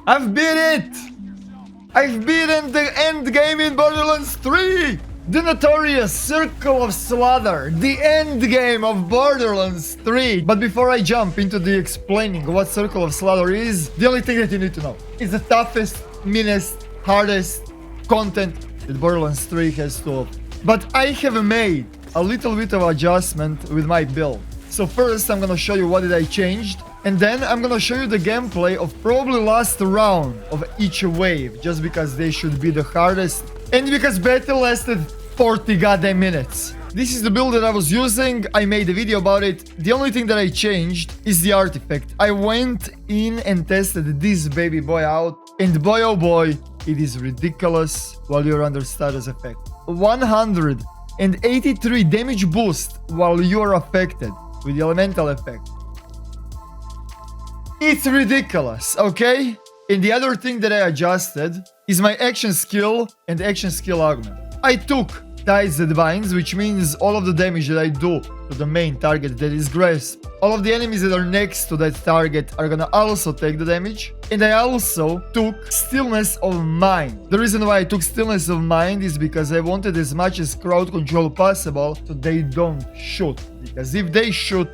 I've beat it! I've beaten the end game in Borderlands 3! The notorious Circle of Slaughter, the end game of Borderlands 3. But before I jump into the explaining what Circle of Slaughter is, the only thing that you need to know is the toughest, meanest, hardest content that Borderlands 3 has to offer. But I have made a little bit of adjustment with my build. So first I'm gonna show you what did I changed, and then I'm gonna show you the gameplay of probably last round of each wave, just because they should be the hardest, and because battle lasted 40 goddamn minutes. This is the build that I was using, I made a video about it. The only thing that I changed is the artifact. I went in and tested this baby boy out, and boy oh boy, it is ridiculous while you're under status effect. 183 damage boost while you're affected with the elemental effect. It's ridiculous, okay? And the other thing that I adjusted is my action skill and action skill augment. I took Ties that Binds, which means all of the damage that I do to the main target, that is Grasp, all of the enemies that are next to that target are gonna also take the damage. And I also took Stillness of Mind. The reason why I took Stillness of Mind is because I wanted as much as crowd control possible so they don't shoot. Because if they shoot,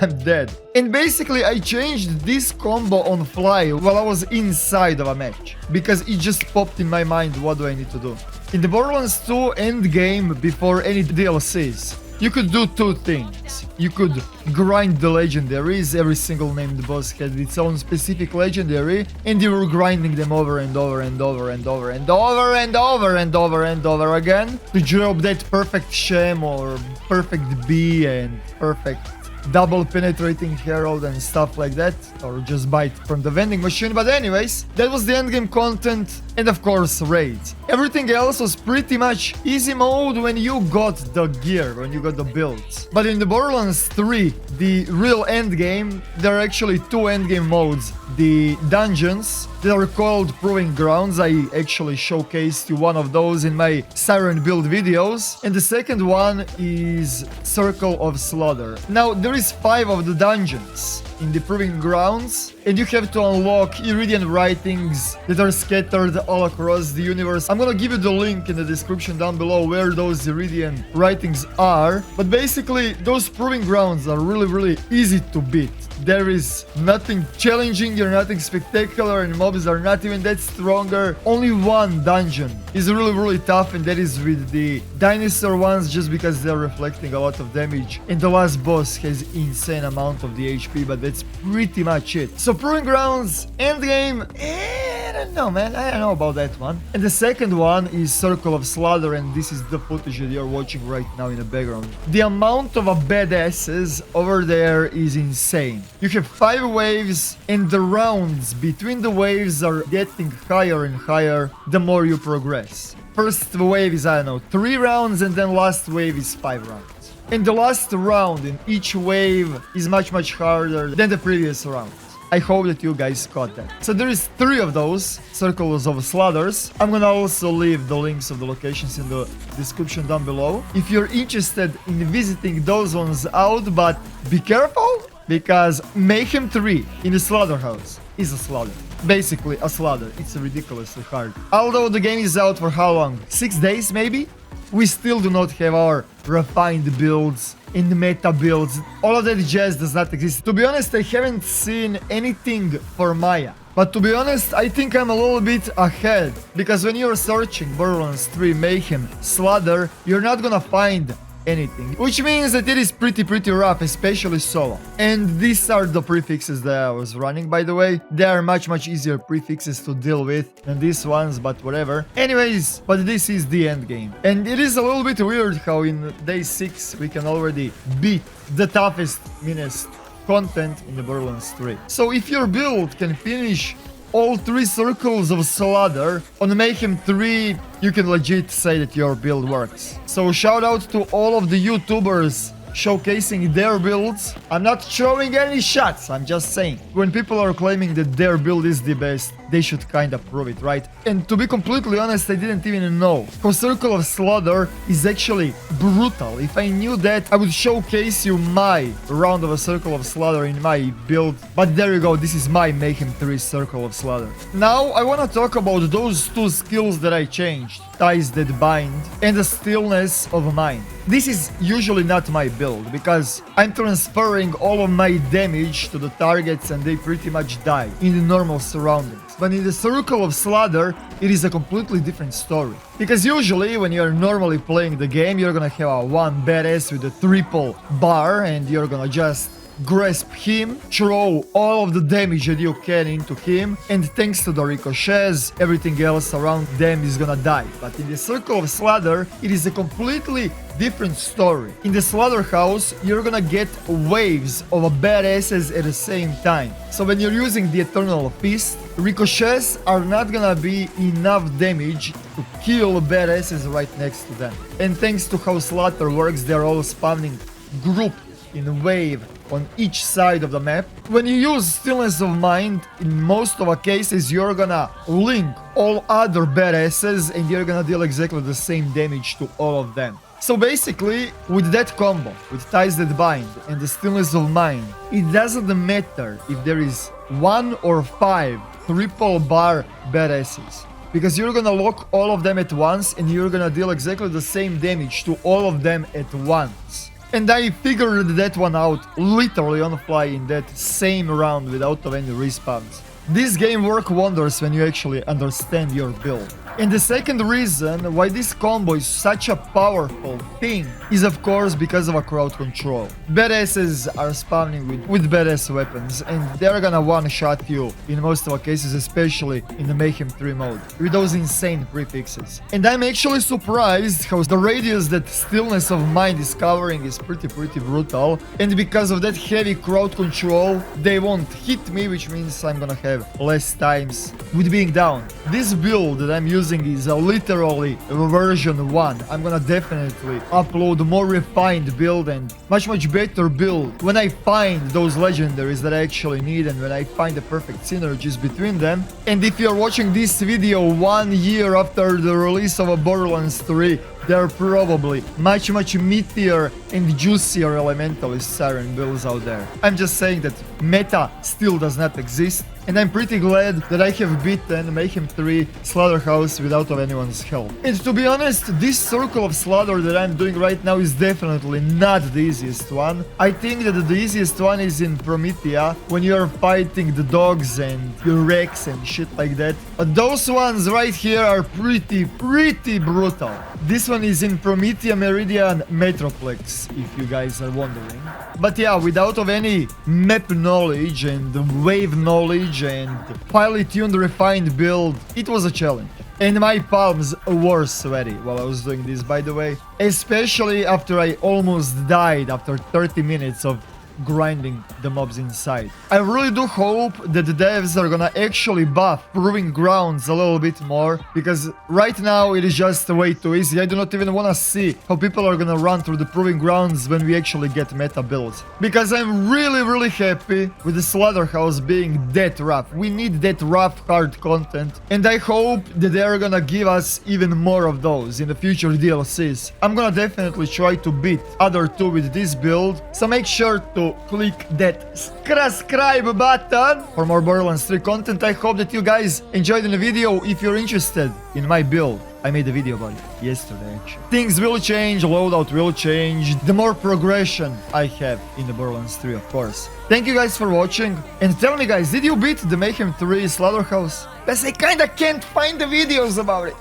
I'm dead. And basically I changed this combo on fly while I was inside of a match, because it just popped in my mind, what do I need to do? In the Borderlands 2 endgame, before any DLCs, you could do two things. You could grind the legendaries, every single named boss had its own specific legendary, and you were grinding them over and over and over and over and over and over and over and over again to drop that perfect Shem or perfect B and perfect double penetrating herald and stuff like that, or just bite from the vending machine. But anyways, that was the endgame content, and of course raids. Everything else was pretty much easy mode when you got the gear, when you got the builds. But in the Borderlands 3, the real endgame, there are actually two endgame modes. The dungeons that are called Proving Grounds, I actually showcased you one of those in my Siren build videos, and the second one is Circle of Slaughter. Now there is 5 of the dungeons in the Proving Grounds, and you have to unlock Iridian writings that are scattered all across the universe. I'm gonna give you the link in the description down below where those Iridian writings are, but basically those Proving Grounds are really easy to beat. There is nothing challenging or nothing spectacular, and mobs are not even that stronger. Only one dungeon is really tough, and that is with the dinosaur ones, just because they're reflecting a lot of damage, and the last boss has insane amount of the HP, but that's pretty much it. So Proving Grounds, endgame, I don't know, man, I don't know about that one. And the second one is Circle of Slaughter, and this is the footage that you're watching right now in the background. The amount of badasses over there is insane. You have 5 waves, and the rounds between the waves are getting higher and higher the more you progress. First wave is, I don't know, 3 rounds, and then last wave is 5 rounds. And the last round in each wave is much harder than the previous round. I hope that you guys caught that. So there is 3 of those Circles of Slaughters. I'm gonna also leave the links of the locations in the description down below if you're interested in visiting those ones out, but be careful, because Mayhem 3 in the Slaughterhouse is a slaughter. Basically a slaughter. It's ridiculously hard. Although the game is out for how long? 6 days maybe? We still do not have our refined builds and meta builds. All of that jazz does not exist. To be honest, I haven't seen anything for Maya. But to be honest, I think I'm a little bit ahead, because when you're searching Borderlands 3 Mayhem Slaughter, you're not gonna find anything, which means that it is pretty rough, especially solo. And these are the prefixes that I was running, by the way. They are much easier prefixes to deal with than these ones, but whatever. Anyways, but this is the end game, and it is a little bit weird how in day 6 we can already beat the toughest, meanest content in the Borderlands 3. So if your build can finish all 3 Circles of Slaughter on Mayhem 3, you can legit say that your build works. So shout out to all of the YouTubers showcasing their builds. I'm not showing any shots, I'm just saying. When people are claiming that their build is the best, they should kinda prove it, right? And to be completely honest, I didn't even know how Circle of Slaughter is actually brutal. If I knew that, I would showcase you my round of a Circle of Slaughter in my build. But there you go, this is my Mayhem 3 Circle of Slaughter. Now, I wanna talk about those two skills that I changed. Ties that bind and the stillness of mind. This is usually not my build because I'm transferring all of my damage to the targets and they pretty much die in the normal surroundings. But in the Circle of Slaughter, it is a completely different story. Because usually when you're normally playing the game, you're gonna have a one badass with a triple bar and you're gonna just grasp him, throw all of the damage that you can into him, and thanks to the ricochets, everything else around them is gonna die. But in the Circle of Slaughter, it is a completely different story. In the Slaughterhouse, you're gonna get waves of badasses at the same time. So when you're using the Eternal Fist, ricochets are not gonna be enough damage to kill badasses right next to them. And thanks to how Slaughter works, they're all spawning grouped in a wave on each side of the map. When you use Stillness of Mind, in most of the cases you're gonna link all other badasses and you're gonna deal exactly the same damage to all of them. So basically, with that combo, with Ties That Bind and the Stillness of Mind, it doesn't matter if there is 1 or 5 triple bar badasses. Because you're gonna lock all of them at once and you're gonna deal exactly the same damage to all of them at once. And I figured that one out literally on the fly in that same round without any respawns. This game works wonders when you actually understand your build. And the second reason why this combo is such a powerful thing is of course because of a crowd control. Badasses are spawning with badass weapons and they're gonna one-shot you in most of the cases, especially in the Mayhem 3 mode, with those insane prefixes. And I'm actually surprised how the radius that Stillness of Mind is covering is pretty brutal, and because of that heavy crowd control, they won't hit me, which means I'm gonna have less times with being down. This build that I'm using is a literally version 1. I'm gonna definitely upload a more refined build and much better build when I find those legendaries that I actually need and when I find the perfect synergies between them. And if you're watching this video 1 year after the release of a Borderlands 3, there are probably much meatier and juicier elementalist Siren builds out there. I'm just saying that meta still does not exist, and I'm pretty glad that I have beaten Mayhem 3 Slaughterhouse without of anyone's help. And to be honest, this Circle of Slaughter that I'm doing right now is definitely not the easiest one. I think that the easiest one is in Promethea, when you're fighting the dogs and your wrecks and shit like that. But those ones right here are pretty brutal. This one is in Promethea Meridian Metroplex, if you guys are wondering. But yeah, without of any map knowledge and wave knowledge and highly tuned refined build, it was a challenge. And my palms were sweaty while I was doing this, by the way. Especially after I almost died after 30 minutes of grinding the mobs inside. I really do hope that the devs are gonna actually buff Proving Grounds a little bit more, because right now it is just way too easy. I do not even wanna see how people are gonna run through the Proving Grounds when we actually get meta builds. Because I'm really happy with the Slaughterhouse being that rough. We need that rough, hard content, and I hope that they are gonna give us even more of those in the future DLCs. I'm gonna definitely try to beat other two with this build, so make sure to click that subscribe button for more Borderlands 3 content. I hope that you guys enjoyed the video. If you're interested in my build, I made a video about it yesterday actually. Things will change, loadout will change, the more progression I have in the Borderlands 3, of course. Thank you guys for watching, and tell me guys, did you beat the Mayhem 3 Slaughterhouse? Because I kinda can't find the videos about it.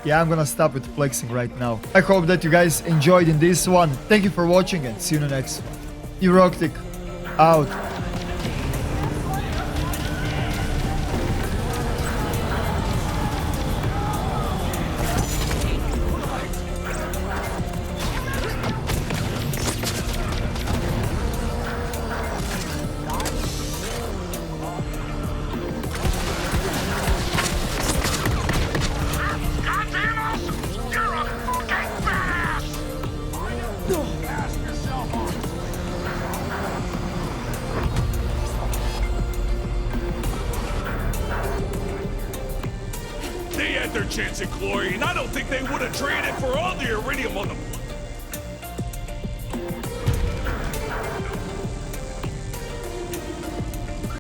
Yeah, I'm gonna stop with flexing right now. I hope that you guys enjoyed in this one. Thank you for watching and see you in the next one. Eroktic, out. chance at glory, and I don't think they would have traded it for all the iridium on the